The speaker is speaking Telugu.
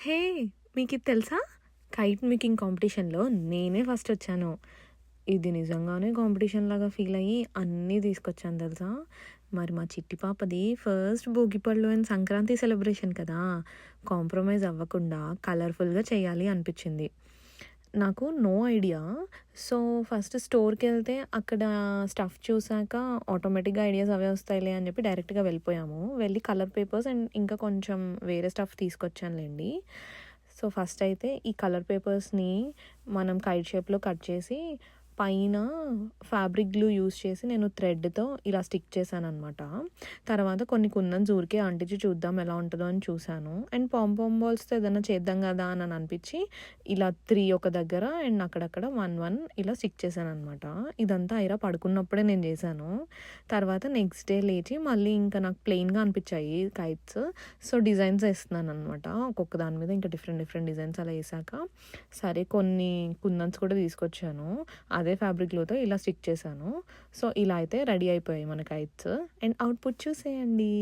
హే! మీకిది తెలుసా? కైట్ మేకింగ్ కాంపిటీషన్‌లో నేనే ఫస్టొచ్చాను. ఇది నిజంగానే కాంపిటీషన్‌లాగా ఫీలయ్యి అన్నీ తీసుకొచ్చాను తెలుసా? మరి మా చిట్టి పాపది ఫస్ట్ భోగిపళ్ళు అండ్ సంక్రాంతి సెలబ్రేషన్ కదా! కాంప్రమైజ్ అవ్వకుండా కలర్‌ఫుల్‌గా చేయాలి అనిపిచ్చింది. నాకు నో ఐడియా. సో, ఫస్ట్ స్టోర్‌కెళ్తే అక్కడ స్టఫ్ చూసాక ఆటోమేటిక్‌గా ఐడియాస్ అవే వస్తాయిలే అని చెప్పి డైరెక్ట్‌గా వెళ్ళిపోయాము. వెళ్ళి కలర్ పేపర్స్ అండ్ ఇంకా కొంచెం వేరే స్టఫ్ తీసుకొచ్చానులెండి. సో, ఫస్ట్ అయితే ఈ కలర్ పేపర్స్‌ని మనం కైట్ షేప్‌లో కట్ చేసి పైన ఫ్యాబ్రిక్ గ్లూ యూజ్ చేసి నేను థ్రెడ్‌తో ఇలా స్టిక్ చేశాననమాట. తర్వాత కొన్ని కుందన్స్ ఊరికే అంటించి చూద్దాం ఎలా ఉంటదో అని చూసాను. అండ్ పాంపామ్ బాల్స్‌తో ఏదైనా చేద్దాం గదా అని అనిపించి ఇలా 3 ఒక దగ్గర అండ్ అక్కడక్కడ 1, 1 ఇలా స్టిక్ చేశాననమాట. ఇదంతా ఐరా పడుకున్నప్పుడే నేను చేశాను. తర్వాత నెక్స్ట్ డే లేచి మళ్ళీ ఇంకా నాకు ప్లెయిన్‌గా అనిపించాయి కైట్స్. So, designs ఏస్తున్నాననమాట. ఒక్కొక్క దాని మీద ఇంకా డిఫరెంట్ డిఫరెంట్ డిజైన్స్ అలా ఏసాక, సరే కొన్ని కుందన్స్ కూడా తీసుకొచ్చాను. అదే ఫ్యాబ్రిక్ గ్లూతో ఇలా స్టిక్ చేశాను. సో, ఇలా అయితే రెడీ అయిపోయాయి మన కైట్స్. అండ్ అవుట్‌పుట్ చూసేయండి.